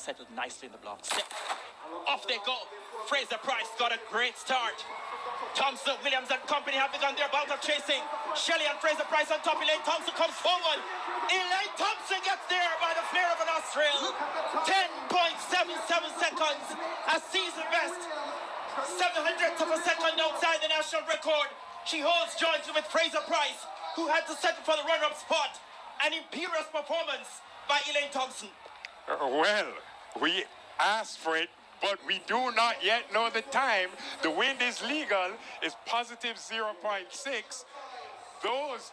settled nicely in the blocks. Off they go. Fraser Price got a great start. Thompson, Williams and company have begun their bout of chasing. Shelley and Fraser Price on top. Elaine Thompson comes forward. Elaine Thompson gets there by the flare of an nostril. 10.77 seconds. A season best. 700th of a second outside the national record. She holds jointly with Fraser Price, who had to settle for the runner-up spot. An imperious performance by Elaine Thompson. Well, we asked for it, but we do not yet know the time. The wind is legal, it's positive 0.6. Those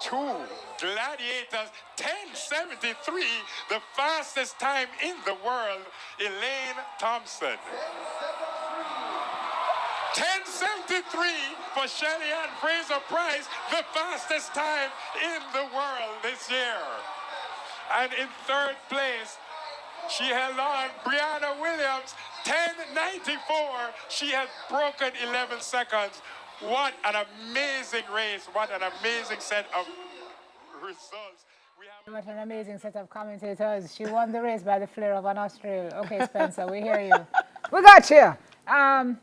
two gladiators, 10:73, the fastest time in the world, Elaine Thompson. 10:73 for Shelley Ann Fraser Price, the fastest time in the world this year. And in third place, she held on, Brianna Williams, 10:94. She has broken 11 seconds. What an amazing race. What an amazing set of results. What an amazing set of commentators. She won the race by the flare of an nostril. Okay, Spencer, we hear you. We got you.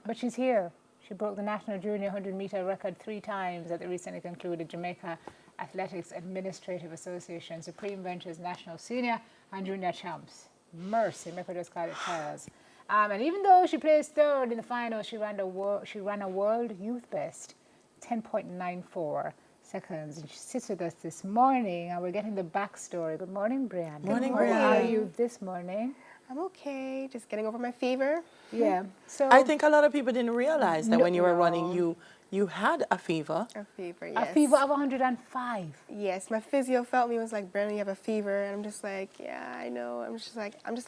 But she's here. She broke the National Junior 100-meter record 3 times at the recently concluded Jamaica Athletics Administrative Association Supreme Ventures National Senior and Junior Champs. Mercy, make her just call it trials. And even though she placed third in the final, she ran a world youth best, 10.94 seconds. And she sits with us this morning, and we're getting the backstory. Good morning, Brianna. Morning, How Brianna. are you this morning? I'm okay, just getting over my fever. Yeah. So I think a lot of people didn't realize that when you were running, you had a fever. A fever, yes. a fever of 105. Yes, my physio felt me, was like, Brandon, you have a fever. And I'm just like, yeah, I know. I'm just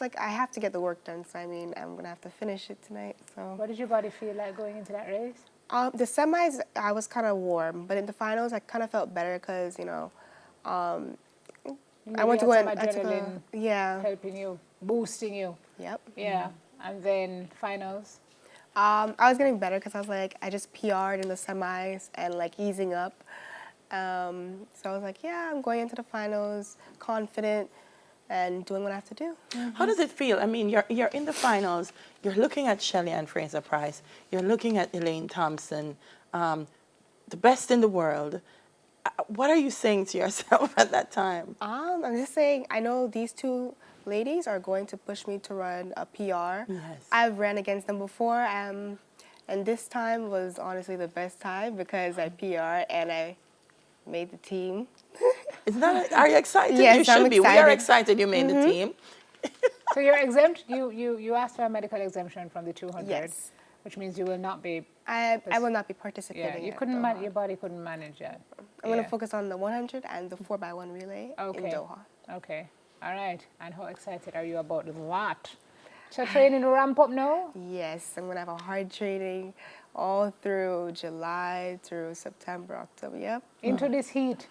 like, I have to get the work done. So, I mean, I'm going to have to finish it tonight. So. What did your body feel like going into that race? The semis, I was kind of warm. But in the finals, I kind of felt better because, I went to go and adrenaline yeah. helping you, boosting you. Yep. Yeah. And then finals. I was getting better because I was like, I just PR'd in the semis and like easing up. So I was like, yeah, I'm going into the finals confident and doing what I have to do. Mm-hmm. How does it feel? I mean, you're in the finals. You're looking at Shelley Ann Fraser Price. You're looking at Elaine Thompson, the best in the world. What are you saying to yourself at that time? I'm just saying, I know these two ladies are going to push me to run a PR. Yes. I've ran against them before, and this time was honestly the best time because I PR'd and I made the team. Are you excited? Yes, you should I'm be. excited. We are excited you made the team. So you're exempt. You asked for a medical exemption from the 200. Yes. Which means you will not be. I will not be participating. Yeah, you at couldn't. Doha. Your body couldn't manage that. I'm going to focus on the 100 and the 4x1 relay in Doha. Okay. All right. And how excited are you about that? So training to ramp up now? Yes, I'm going to have a hard training all through July, through September, October. Yep. Into this heat.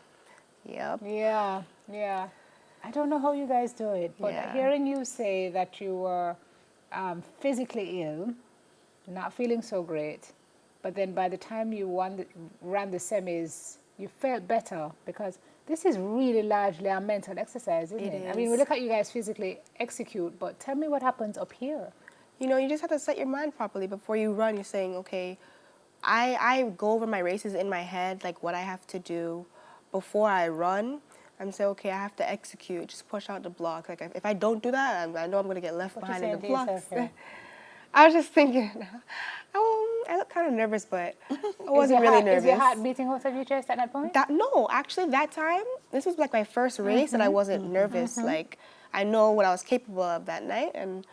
Yep. Yeah. Yeah. I don't know how you guys do it, but hearing you say that you were physically ill, not feeling so great, but then by the time you ran the semis, you felt better because this is really largely a mental exercise, isn't it? I mean, we look at you guys physically execute, but tell me what happens up here. You just have to set your mind properly before you run. You're saying, okay, I go over my races in my head, like what I have to do before I run. I'm saying, okay, I have to execute, just push out the block. Like if I don't do that, I know I'm going to get left behind in the blocks. I was just thinking, I look kind of nervous, but I wasn't really nervous. Is your heart beating out of your chest at that point? No, actually, that time, this was like my first race, and I wasn't nervous. Like, I know what I was capable of that night, and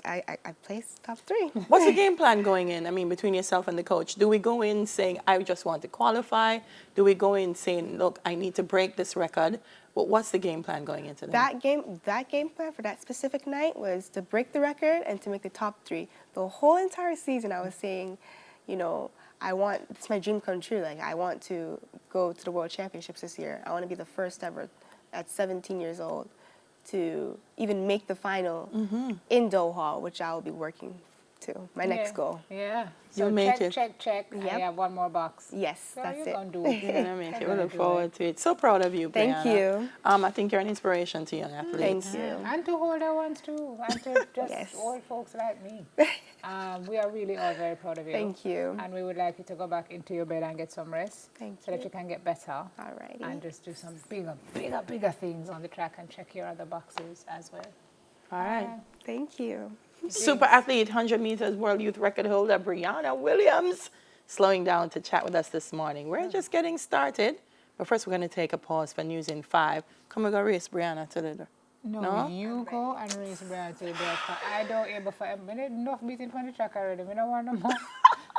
I placed top 3. What's the game plan going in? I mean, between yourself and the coach, do we go in saying, I just want to qualify? Do we go in saying, look, I need to break this record? What's the game plan going into that? That game plan for that specific night was to break the record and to make the top 3. The whole entire season, I was saying, it's my dream come true. Like, I want to go to the World Championships this year. I want to be the first ever at 17 years old to even make the final in Doha, which I will be working too. My next goal. Yeah. You'll So make check, it. check. Yep. I have one more box. Yes, So that's you're it. gonna do it. You're gonna make it. We gonna look do forward to it. So proud of you, Thank Brianna. you. I think you're an inspiration to young athletes. Thank you. And to older ones too, and to just Yes. old folks like me. We are really all very proud of you. Thank you. And we would like you to go back into your bed and get some rest. Thank so that you. you can get better. Alrighty. And just do some bigger things on the track and check your other boxes as well. All right. Thank you. Super athlete, 100 meters world youth record holder Brianna Williams, slowing down to chat with us this morning. We're just getting started, but first we're going to take a pause for news in 5. Come, we go race Brianna to the door. No, you go and race Brianna to the door. I don't able for I need enough beating from the track already. We don't want no more.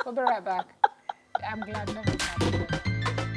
We'll be right back. I'm glad nothing's happened.